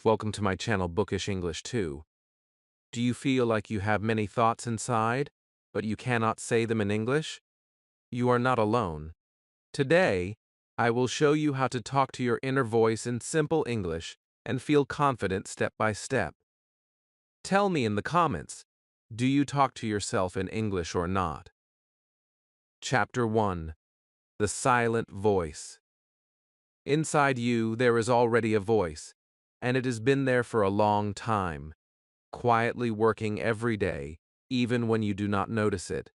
Welcome to my channel Bookish English 2. Do you feel like you have many thoughts inside, but you cannot say them in English? You are not alone. Today, I will show you how to talk to your inner voice in simple English and feel confident step by step. Tell me in the comments, do you talk to yourself in English or not? Chapter 1. The Silent Voice. Inside you, there is already a voice, and it has been there for a long time, quietly working every day, even when you do not notice it.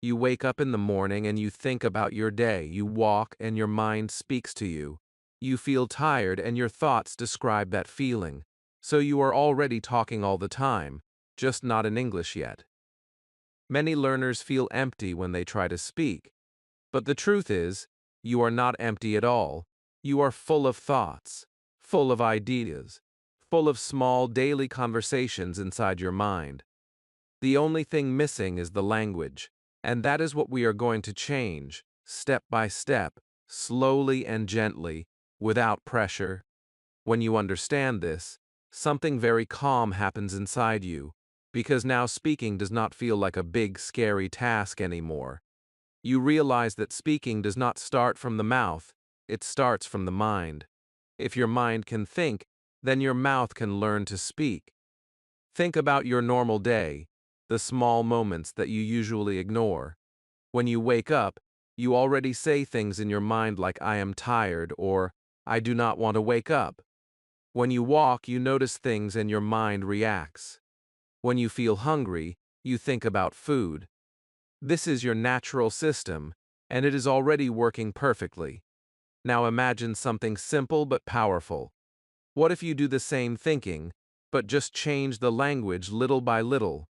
You wake up in the morning and you think about your day. You walk and your mind speaks to you. You feel tired and your thoughts describe that feeling. So you are already talking all the time, just not in English yet. Many learners feel empty when they try to speak. But the truth is, you are not empty at all. You are full of thoughts, full of ideas, full of small daily conversations inside your mind. The only thing missing is the language, and that is what we are going to change, step by step, slowly and gently, without pressure. When you understand this, something very calm happens inside you, because now speaking does not feel like a big, scary task anymore. You realize that speaking does not start from the mouth, it starts from the mind. If your mind can think, then your mouth can learn to speak. Think about your normal day, the small moments that you usually ignore. When you wake up, you already say things in your mind like I am tired or I do not want to wake up. When you walk, you notice things and your mind reacts. When you feel hungry, you think about food. This is your natural system, and it is already working perfectly. Now imagine something simple but powerful. What if you do the same thinking, but just change the language little by little?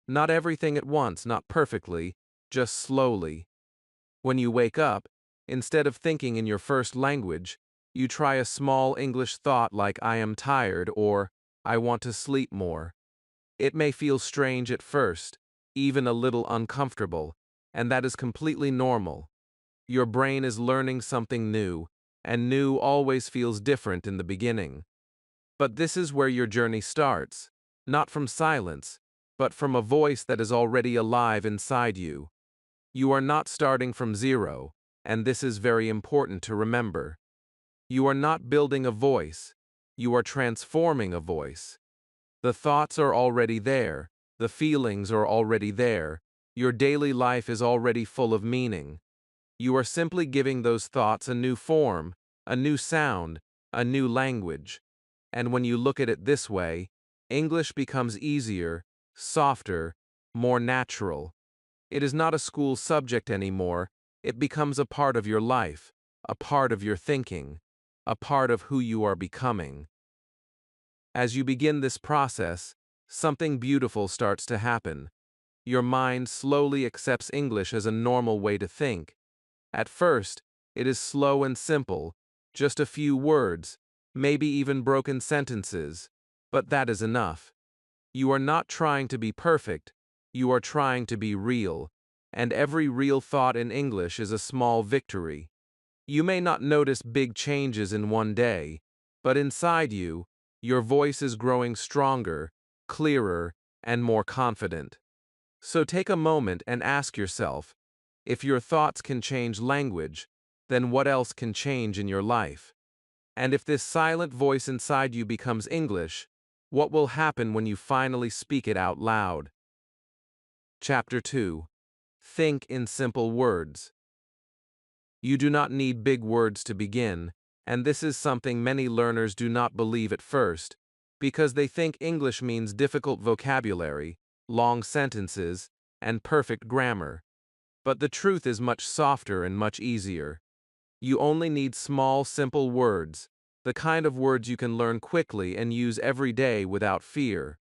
Not everything at once, not perfectly, just slowly. When you wake up, instead of thinking in your first language, you try a small English thought like I am tired or I want to sleep more. It may feel strange at first, even a little uncomfortable, and that is completely normal. Your brain is learning something new, and new always feels different in the beginning. But this is where your journey starts, not from silence, but from a voice that is already alive inside you. You are not starting from zero, and this is very important to remember. You are not building a voice, you are transforming a voice. The thoughts are already there, the feelings are already there, your daily life is already full of meaning. You are simply giving those thoughts a new form, a new sound, a new language. And when you look at it this way, English becomes easier, softer, more natural. It is not a school subject anymore, it becomes a part of your life, a part of your thinking, a part of who you are becoming. As you begin this process, something beautiful starts to happen. Your mind slowly accepts English as a normal way to think. At first, it is slow and simple, just a few words, maybe even broken sentences, but that is enough. You are not trying to be perfect, you are trying to be real, and every real thought in English is a small victory. You may not notice big changes in one day, but inside you, your voice is growing stronger, clearer, and more confident. So take a moment and ask yourself, if your thoughts can change language, then what else can change in your life? And if this silent voice inside you becomes English, what will happen when you finally speak it out loud? Chapter 2. Think in simple words. You do not need big words to begin, and this is something many learners do not believe at first, because they think English means difficult vocabulary, long sentences, and perfect grammar. But the truth is much softer and much easier. You only need small, simple words, the kind of words you can learn quickly and use every day without fear.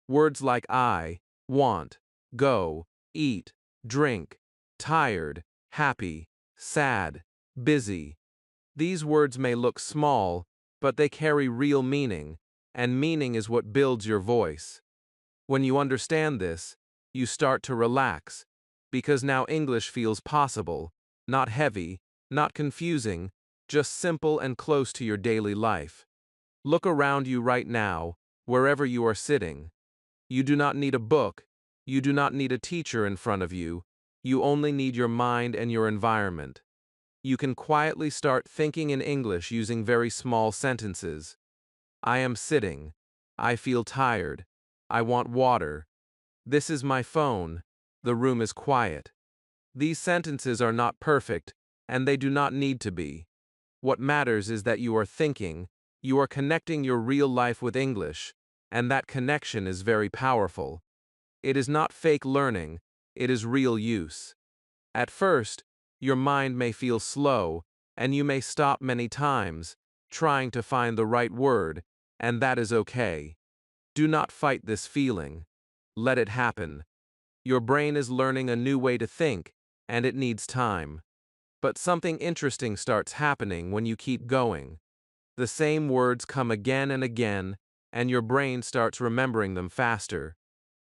Words like I, want, go, eat, drink, tired, happy, sad, busy. These words may look small, but they carry real meaning, and meaning is what builds your voice. When you understand this, you start to relax, because now English feels possible, not heavy, not confusing, just simple and close to your daily life. Look around you right now, wherever you are sitting. You do not need a book, you do not need a teacher in front of you, you only need your mind and your environment. You can quietly start thinking in English using very small sentences. I am sitting. I feel tired. I want water. This is my phone. The room is quiet. These sentences are not perfect, and they do not need to be. What matters is that you are thinking, you are connecting your real life with English, and that connection is very powerful. It is not fake learning, it is real use. At first, your mind may feel slow, and you may stop many times, trying to find the right word, and that is okay. Do not fight this feeling. Let it happen. Your brain is learning a new way to think, and it needs time. But something interesting starts happening when you keep going. The same words come again and again, and your brain starts remembering them faster.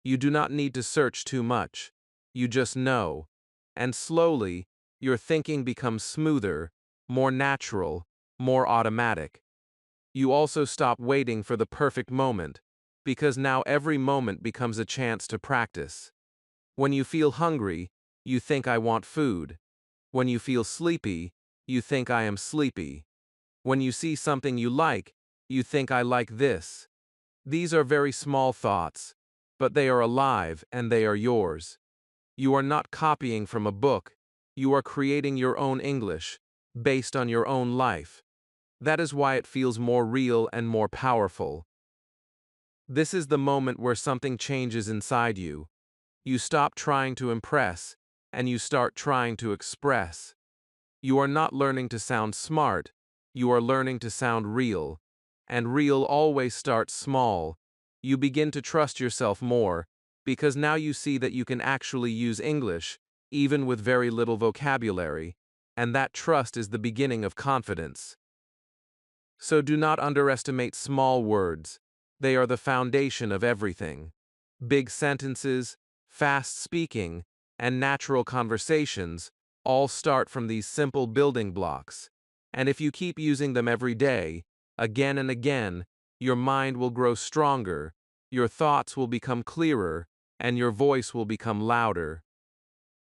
You do not need to search too much. You just know. And slowly, your thinking becomes smoother, more natural, more automatic. You also stop waiting for the perfect moment, because now every moment becomes a chance to practice. When you feel hungry, you think I want food. When you feel sleepy, you think I am sleepy. When you see something you like, you think I like this. These are very small thoughts, but they are alive and they are yours. You are not copying from a book, you are creating your own English, based on your own life. That is why it feels more real and more powerful. This is the moment where something changes inside you. You stop trying to impress, and you start trying to express. You are not learning to sound smart, you are learning to sound real. And real always starts small. You begin to trust yourself more, because now you see that you can actually use English, even with very little vocabulary, and that trust is the beginning of confidence. So do not underestimate small words. They are the foundation of everything. Big sentences, fast speaking, and natural conversations all start from these simple building blocks. And if you keep using them every day, again and again, your mind will grow stronger, your thoughts will become clearer, and your voice will become louder.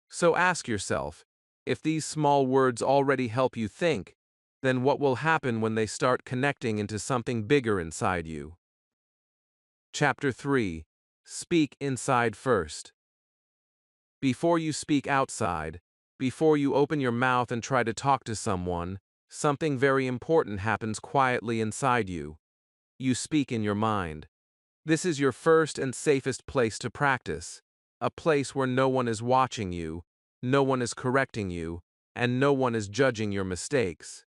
So ask yourself, if these small words already help you think, then what will happen when they start connecting into something bigger inside you? Chapter 3. Speak inside first. Before you speak outside, before you open your mouth and try to talk to someone, something very important happens quietly inside you. You speak in your mind. This is your first and safest place to practice, a place where no one is watching you, no one is correcting you, and no one is judging your mistakes.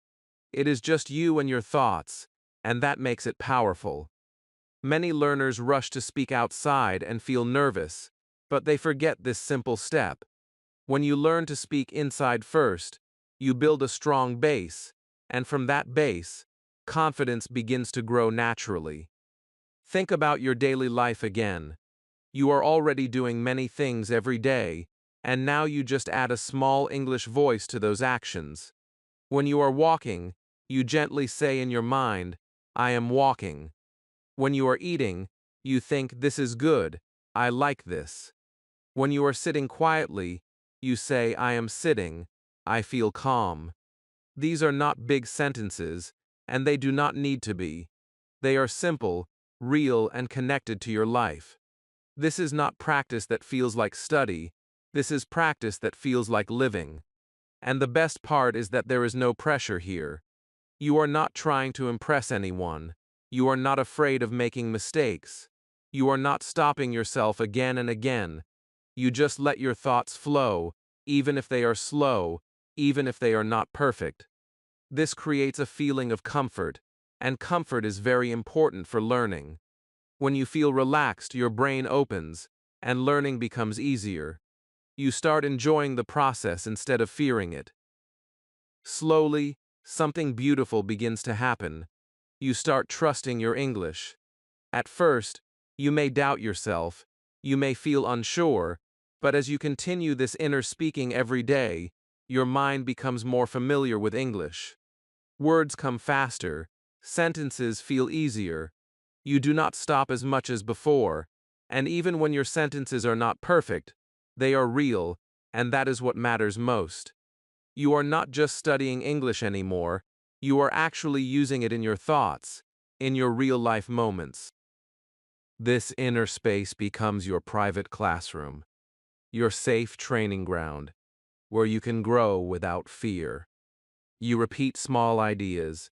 It is just you and your thoughts, and that makes it powerful. Many learners rush to speak outside and feel nervous, but they forget this simple step. When you learn to speak inside first, you build a strong base, and from that base, confidence begins to grow naturally. Think about your daily life again. You are already doing many things every day, and now you just add a small English voice to those actions. When you are walking, you gently say in your mind, I am walking. When you are eating, you think, this is good, I like this. When you are sitting quietly, you say, I am sitting, I feel calm. These are not big sentences, and they do not need to be. They are simple, real, and connected to your life. This is not practice that feels like study, this is practice that feels like living. And the best part is that there is no pressure here. You are not trying to impress anyone. You are not afraid of making mistakes. You are not stopping yourself again and again. You just let your thoughts flow, even if they are slow, even if they are not perfect. This creates a feeling of comfort, and comfort is very important for learning. When you feel relaxed, your brain opens, and learning becomes easier. You start enjoying the process instead of fearing it. Slowly, something beautiful begins to happen. You start trusting your English. At first, you may doubt yourself, you may feel unsure, but as you continue this inner speaking every day, your mind becomes more familiar with English. Words come faster, Sentences feel easier. You do not stop as much as before, and even when your sentences are not perfect, they are real, and that is what matters most. You are not just studying English anymore, you are actually using it in your thoughts, in your real-life moments. This inner space becomes your private classroom, your safe training ground, where you can grow without fear. You repeat small ideas,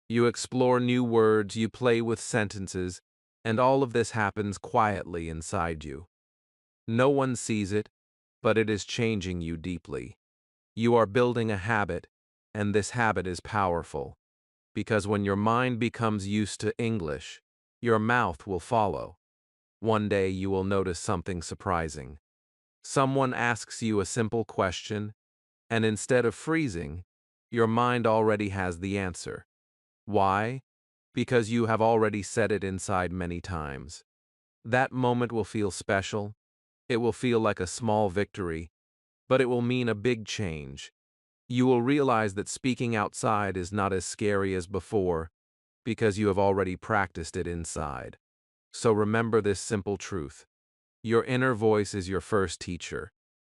you explore new words, you play with sentences, and all of this happens quietly inside you. No one sees it, but it is changing you deeply. You are building a habit, and this habit is powerful, because when your mind becomes used to English, your mouth will follow. One day you will notice something surprising. Someone asks you a simple question, and instead of freezing, your mind already has the answer. Why? Because you have already said it inside many times. That moment will feel special. It will feel like a small victory, but it will mean a big change. You will realize that speaking outside is not as scary as before because you have already practiced it inside. So remember this simple truth. Your inner voice is your first teacher,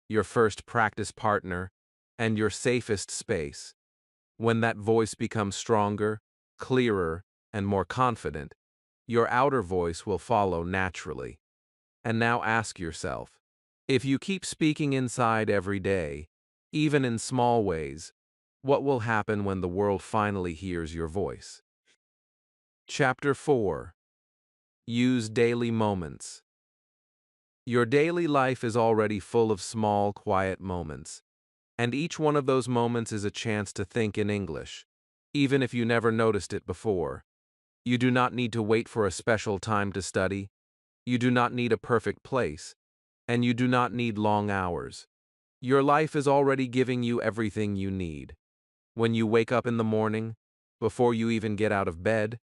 your first practice partner, and your safest space. When that voice becomes stronger, clearer, and more confident, your outer voice will follow naturally. And now ask yourself, if you keep speaking inside every day, even in small ways, what will happen when the world finally hears your voice? Chapter 4. Use daily moments. Your daily life is already full of small, quiet moments, and each one of those moments is a chance to think in English, even if you never noticed it before. You do not need to wait for a special time to study, you do not need a perfect place, and you do not need long hours. Your life is already giving you everything you need. When you wake up in the morning, before you even get out of bed,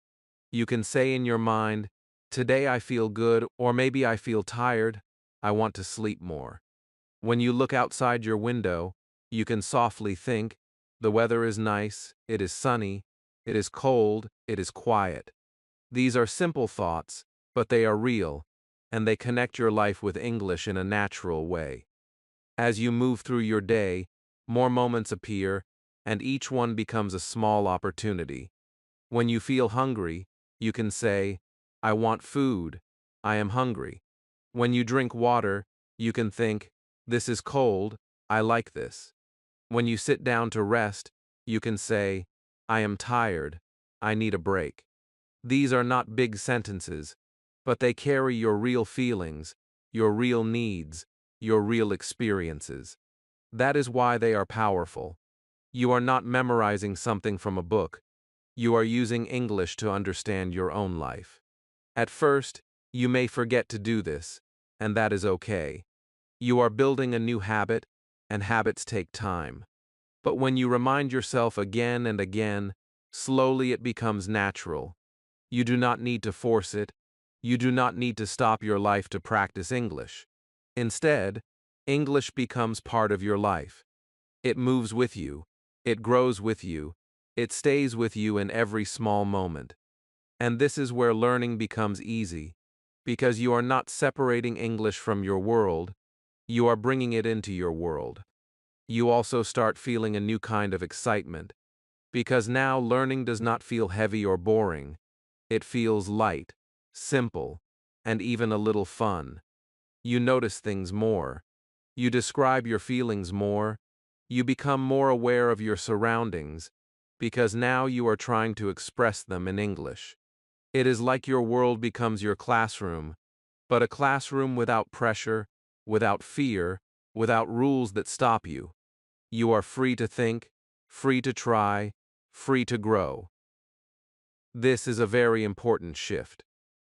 you can say in your mind, "Today I feel good," or maybe "I feel tired, I want to sleep more." When you look outside your window, you can softly think, "The weather is nice, it is sunny, it is cold, it is quiet." These are simple thoughts, but they are real, and they connect your life with English in a natural way. As you move through your day, more moments appear, and each one becomes a small opportunity. When you feel hungry, you can say, "I want food, I am hungry." When you drink water, you can think, "This is cold, I like this." When you sit down to rest, you can say, "I am tired, I need a break." These are not big sentences, but they carry your real feelings, your real needs, your real experiences. That is why they are powerful. You are not memorizing something from a book. You are using English to understand your own life. At first, you may forget to do this, and that is okay. You are building a new habit, and habits take time. But when you remind yourself again and again, slowly it becomes natural. You do not need to force it. You do not need to stop your life to practice English. Instead, English becomes part of your life. It moves with you. It grows with you. It stays with you in every small moment. And this is where learning becomes easy, because you are not separating English from your world, you are bringing it into your world. You also start feeling a new kind of excitement, because now learning does not feel heavy or boring. It feels light, simple, and even a little fun. You notice things more. You describe your feelings more. You become more aware of your surroundings, because now you are trying to express them in English. It is like your world becomes your classroom, but a classroom without pressure, without fear, without rules that stop you. You are free to think, free to try, free to grow. This is a very important shift.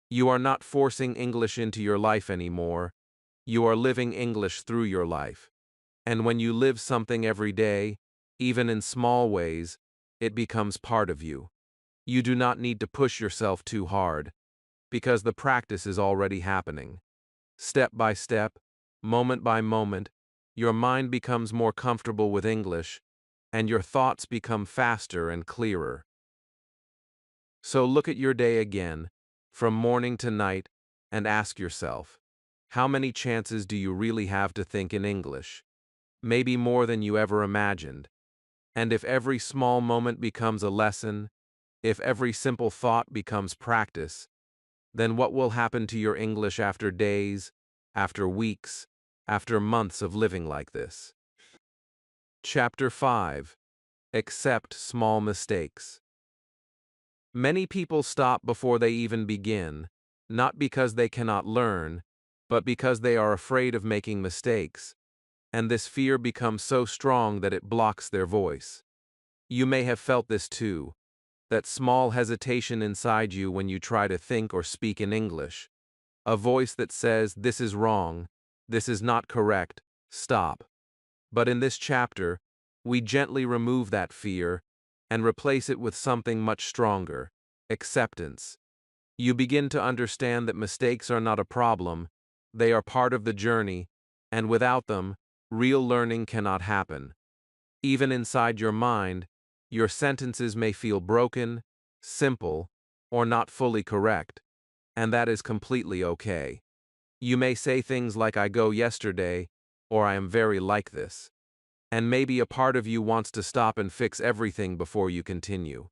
You are not forcing English into your life anymore. You are living English through your life. And when you live something every day, even in small ways, it becomes part of you. You do not need to push yourself too hard, because the practice is already happening. Step by step, moment by moment, your mind becomes more comfortable with English, and your thoughts become faster and clearer. So look at your day again, from morning to night, and ask yourself, how many chances do you really have to think in English? Maybe more than you ever imagined. And if every small moment becomes a lesson, if every simple thought becomes practice, then what will happen to your English after days, after weeks, after months of living like this? Chapter 5. Accept small mistakes. Many people stop before they even begin, not because they cannot learn, but because they are afraid of making mistakes, and this fear becomes so strong that it blocks their voice. You may have felt this too, that small hesitation inside you when you try to think or speak in English, a voice that says, "This is wrong, this is not correct, stop." But in this chapter, we gently remove that fear and replace it with something much stronger: acceptance. You begin to understand that mistakes are not a problem, they are part of the journey, and without them, real learning cannot happen. Even inside your mind, your sentences may feel broken, simple, or not fully correct, and that is completely okay. You may say things like "I go yesterday," or "I am very like this." And maybe a part of you wants to stop and fix everything before you continue.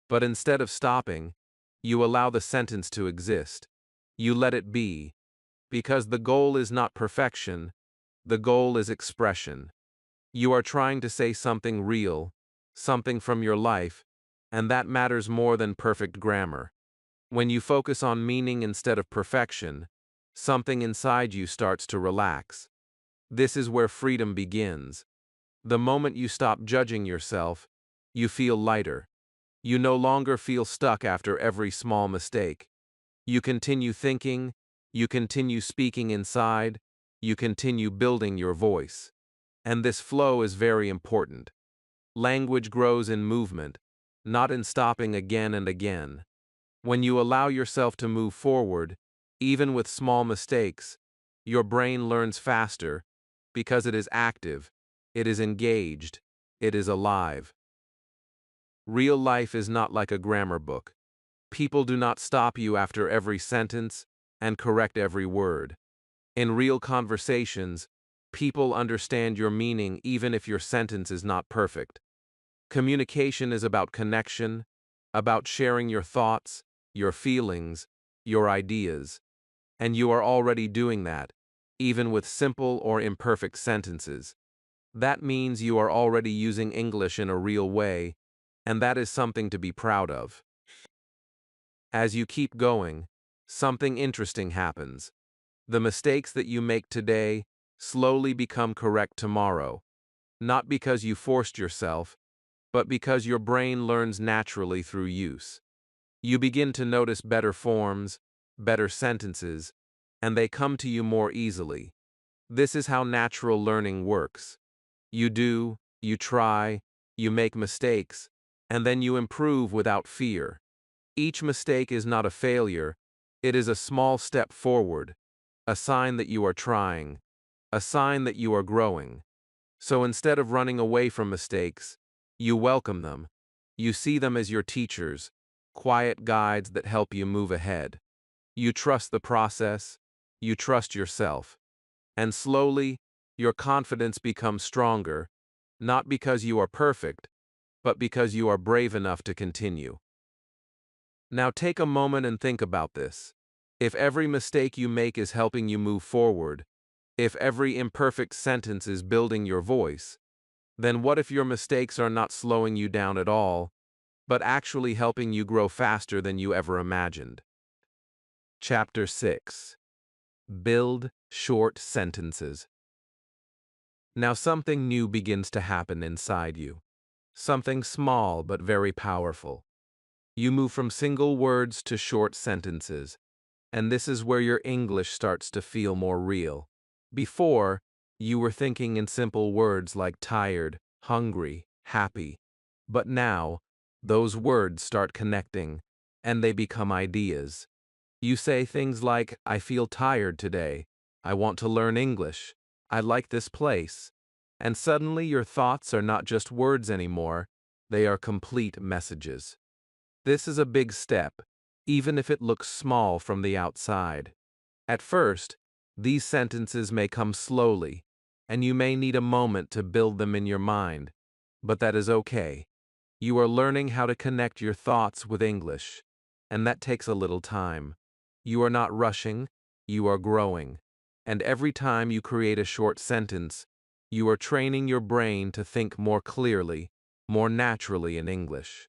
But instead of stopping, you allow the sentence to exist. You let it be, because the goal is not perfection, the goal is expression. You are trying to say something real, something from your life, and that matters more than perfect grammar. When you focus on meaning instead of perfection, something inside you starts to relax. This is where freedom begins. The moment you stop judging yourself, you feel lighter. You no longer feel stuck after every small mistake. You continue thinking, you continue speaking inside, you continue building your voice. And this flow is very important. Language grows in movement, not in stopping again and again. When you allow yourself to move forward, even with small mistakes, your brain learns faster because it is active, it is engaged, it is alive. Real life is not like a grammar book. People do not stop you after every sentence and correct every word. In real conversations, people understand your meaning even if your sentence is not perfect. Communication is about connection, about sharing your thoughts, your feelings, your ideas. And you are already doing that, even with simple or imperfect sentences. That means you are already using English in a real way, and that is something to be proud of. As you keep going, something interesting happens. The mistakes that you make today slowly become correct tomorrow, not because you forced yourself, but because your brain learns naturally through use. You begin to notice better forms, better sentences, and they come to you more easily. This is how natural learning works. You do, you try, you make mistakes, and then you improve without fear. Each mistake is not a failure, it is a small step forward, a sign that you are trying, a sign that you are growing. So instead of running away from mistakes, you welcome them. You see them as your teachers, quiet guides that help you move ahead. You trust the process, you trust yourself. And slowly, your confidence becomes stronger, not because you are perfect, but because you are brave enough to continue. Now take a moment and think about this. If every mistake you make is helping you move forward, if every imperfect sentence is building your voice, then what if your mistakes are not slowing you down at all, but actually helping you grow faster than you ever imagined? Chapter 6. Build short sentences. Now something new begins to happen inside you. Something small but very powerful. You move from single words to short sentences, and this is where your English starts to feel more real. Before, you were thinking in simple words like tired, hungry, happy. But now, those words start connecting, and they become ideas. You say things like, "I feel tired today," "I want to learn English," "I like this place." And suddenly your thoughts are not just words anymore, they are complete messages. This is a big step, even if it looks small from the outside. At first, these sentences may come slowly, and you may need a moment to build them in your mind, but that is okay. You are learning how to connect your thoughts with English, and that takes a little time. You are not rushing, you are growing. And every time you create a short sentence, you are training your brain to think more clearly, more naturally in English.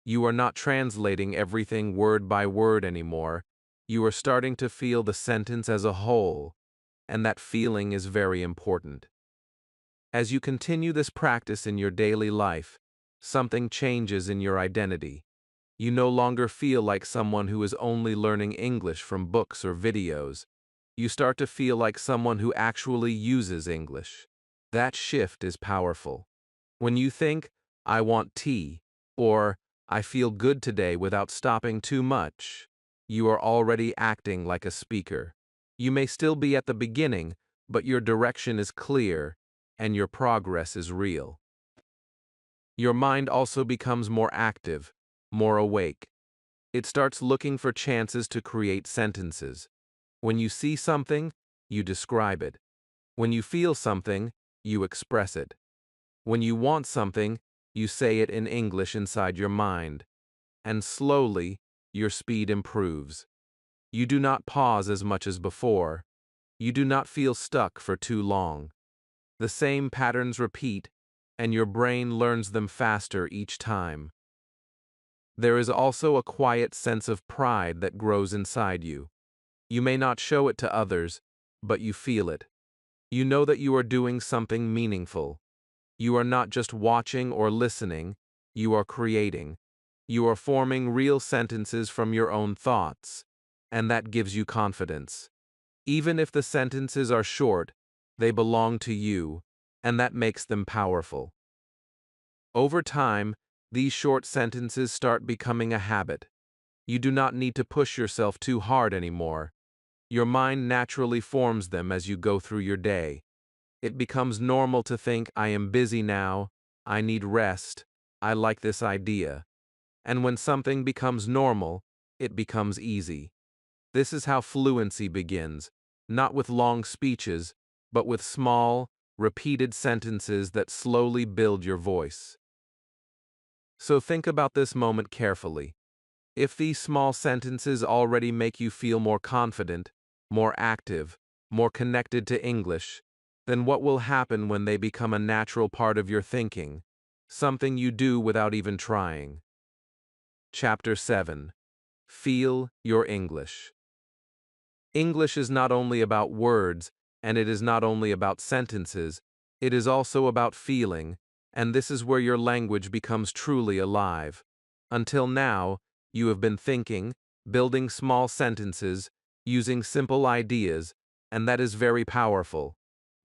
You are not translating everything word by word anymore. You are starting to feel the sentence as a whole, and that feeling is very important. As you continue this practice in your daily life, something changes in your identity. You no longer feel like someone who is only learning English from books or videos. You start to feel like someone who actually uses English. That shift is powerful. When you think, I want tea, or I feel good today without stopping too much, you are already acting like a speaker. You may still be at the beginning, but your direction is clear, and your progress is real. Your mind also becomes more active, more awake. It starts looking for chances to create sentences. When you see something, you describe it. When you feel something, you express it. When you want something, you say it in English inside your mind. And slowly, your speed improves. You do not pause as much as before. You do not feel stuck for too long. The same patterns repeat, and your brain learns them faster each time. There is also a quiet sense of pride that grows inside you. You may not show it to others, but you feel it. You know that you are doing something meaningful. You are not just watching or listening, you are creating. You are forming real sentences from your own thoughts, and that gives you confidence. Even if the sentences are short, they belong to you, and that makes them powerful. Over time, these short sentences start becoming a habit. You do not need to push yourself too hard anymore. Your mind naturally forms them as you go through your day. It becomes normal to think, I am busy now, I need rest, I like this idea. And when something becomes normal, it becomes easy. This is how fluency begins, not with long speeches, but with small, repeated sentences that slowly build your voice. So think about this moment carefully. If these small sentences already make you feel more confident, more active, more connected to English, then what will happen when they become a natural part of your thinking, something you do without even trying? Chapter 7. Feel your English. English is not only about words, and it is not only about sentences, it is also about feeling, and this is where your language becomes truly alive. Until now, you have been thinking, building small sentences, using simple ideas, and that is very powerful.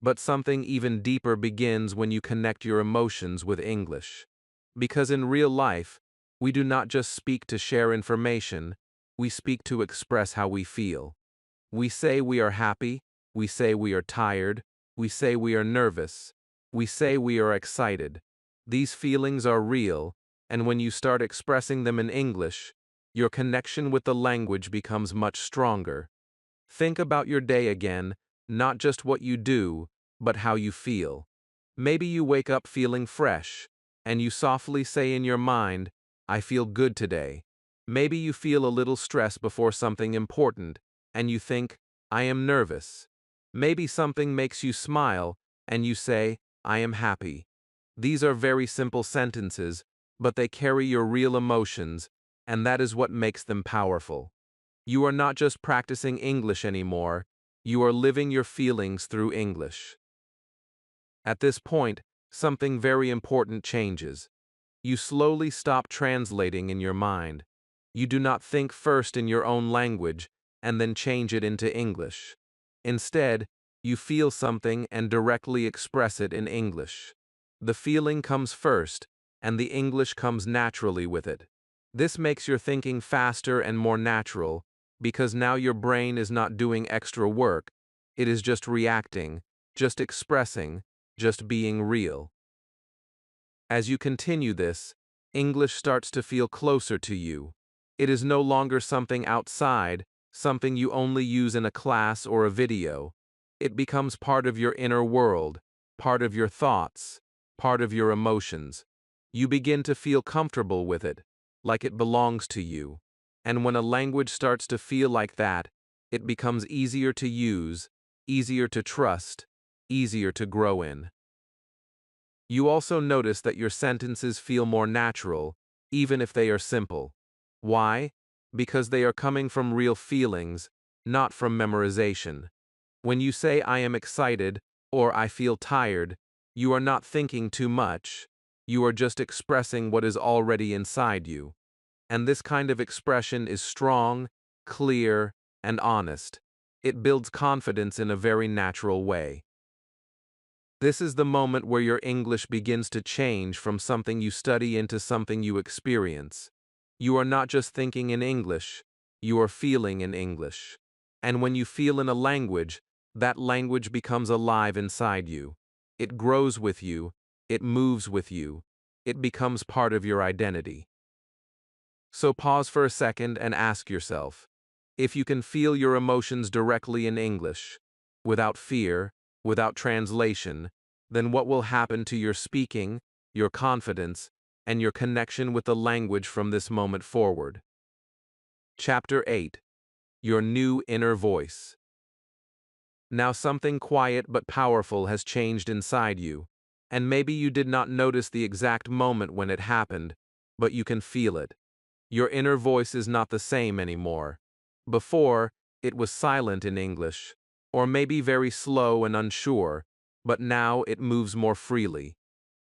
But something even deeper begins when you connect your emotions with English. Because in real life, we do not just speak to share information, we speak to express how we feel. We say we are happy, we say we are tired, we say we are nervous, we say we are excited. These feelings are real, and when you start expressing them in English, your connection with the language becomes much stronger. Think about your day again, not just what you do, but how you feel. Maybe you wake up feeling fresh, and you softly say in your mind, I feel good today. Maybe you feel a little stress before something important, and you think, I am nervous. Maybe something makes you smile, and you say, I am happy. These are very simple sentences, but they carry your real emotions, and that is what makes them powerful. You are not just practicing English anymore, you are living your feelings through English. At this point, something very important changes. You slowly stop translating in your mind. You do not think first in your own language and then change it into English. Instead, you feel something and directly express it in English. The feeling comes first, and the English comes naturally with it. This makes your thinking faster and more natural, because now your brain is not doing extra work, it is just reacting, just expressing, just being real. As you continue this, English starts to feel closer to you. It is no longer something outside, something you only use in a class or a video. It becomes part of your inner world, part of your thoughts, part of your emotions. You begin to feel comfortable with it, like it belongs to you. And when a language starts to feel like that, it becomes easier to use, easier to trust, easier to grow in. You also notice that your sentences feel more natural, even if they are simple. Why? Because they are coming from real feelings, not from memorization. When you say I am excited or I feel tired, you are not thinking too much. You are just expressing what is already inside you. And this kind of expression is strong, clear, and honest. It builds confidence in a very natural way. This is the moment where your English begins to change from something you study into something you experience. You are not just thinking in English, you are feeling in English. And when you feel in a language, that language becomes alive inside you. It grows with you, it moves with you, it becomes part of your identity. So pause for a second and ask yourself, if you can feel your emotions directly in English, without fear, without translation, then what will happen to your speaking, your confidence, and your connection with the language from this moment forward? Chapter 8. Your New Inner Voice. Now something quiet but powerful has changed inside you, and maybe you did not notice the exact moment when it happened, but you can feel it. Your inner voice is not the same anymore. Before, it was silent in English, or maybe very slow and unsure, but now it moves more freely.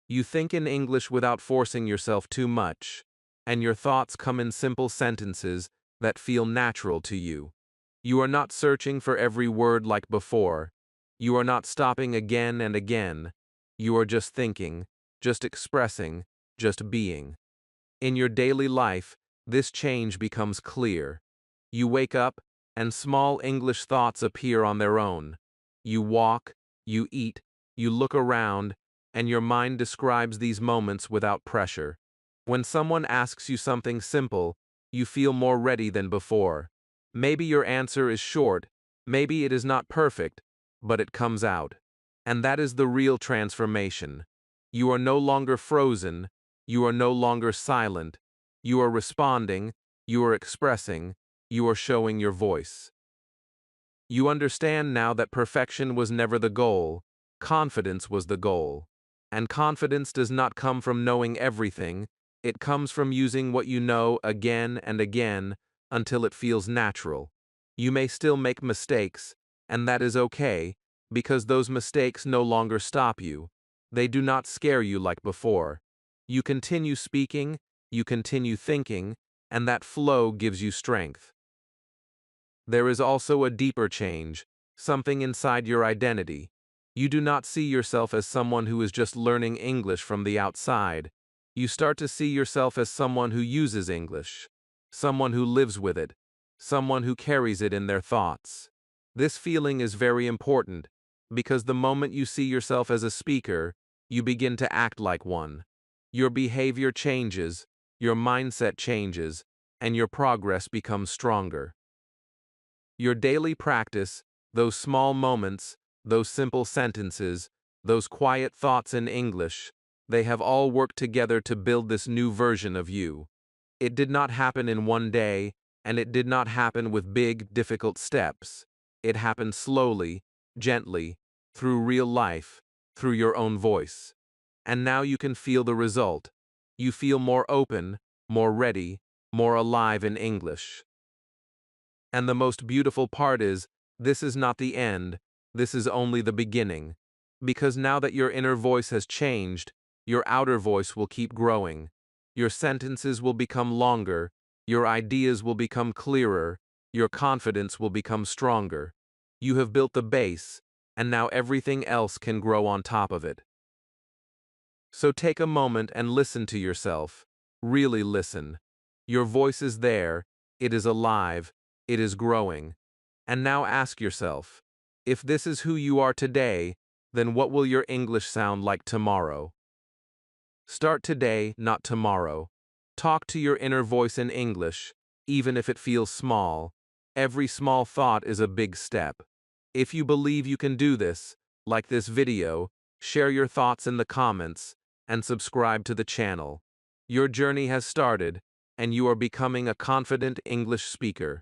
You think in English without forcing yourself too much, and your thoughts come in simple sentences that feel natural to you. You are not searching for every word like before. You are not stopping again and again. You are just thinking, just expressing, just being. In your daily life, this change becomes clear. You wake up, and small English thoughts appear on their own. You walk, you eat, you look around, and your mind describes these moments without pressure. When someone asks you something simple, you feel more ready than before. Maybe your answer is short, maybe it is not perfect, but it comes out. And that is the real transformation. You are no longer frozen, you are no longer silent. You are responding, you are expressing, you are showing your voice. You understand now that perfection was never the goal, confidence was the goal. And confidence does not come from knowing everything, it comes from using what you know again and again until it feels natural. You may still make mistakes, and that is okay, because those mistakes no longer stop you. They do not scare you like before. You continue speaking, you continue thinking, and that flow gives you strength. There is also a deeper change, something inside your identity. You do not see yourself as someone who is just learning English from the outside. You start to see yourself as someone who uses English, someone who lives with it, someone who carries it in their thoughts. This feeling is very important, because the moment you see yourself as a speaker, you begin to act like one. Your behavior changes, your mindset changes, and your progress becomes stronger. Your daily practice, those small moments, those simple sentences, those quiet thoughts in English, they have all worked together to build this new version of you. It did not happen in one day, and it did not happen with big, difficult steps. It happened slowly, gently, through real life, through your own voice. And now you can feel the result. You feel more open, more ready, more alive in English. And the most beautiful part is, this is not the end, this is only the beginning. Because now that your inner voice has changed, your outer voice will keep growing. Your sentences will become longer, your ideas will become clearer, your confidence will become stronger. You have built the base, and now everything else can grow on top of it. So take a moment and listen to yourself. Really listen. Your voice is there, it is alive, it is growing. And now ask yourself, if this is who you are today, then what will your English sound like tomorrow? Start today, not tomorrow. Talk to your inner voice in English, even if it feels small. Every small thought is a big step. If you believe you can do this, like this video, share your thoughts in the comments, and subscribe to the channel. Your journey has started, and you are becoming a confident English speaker.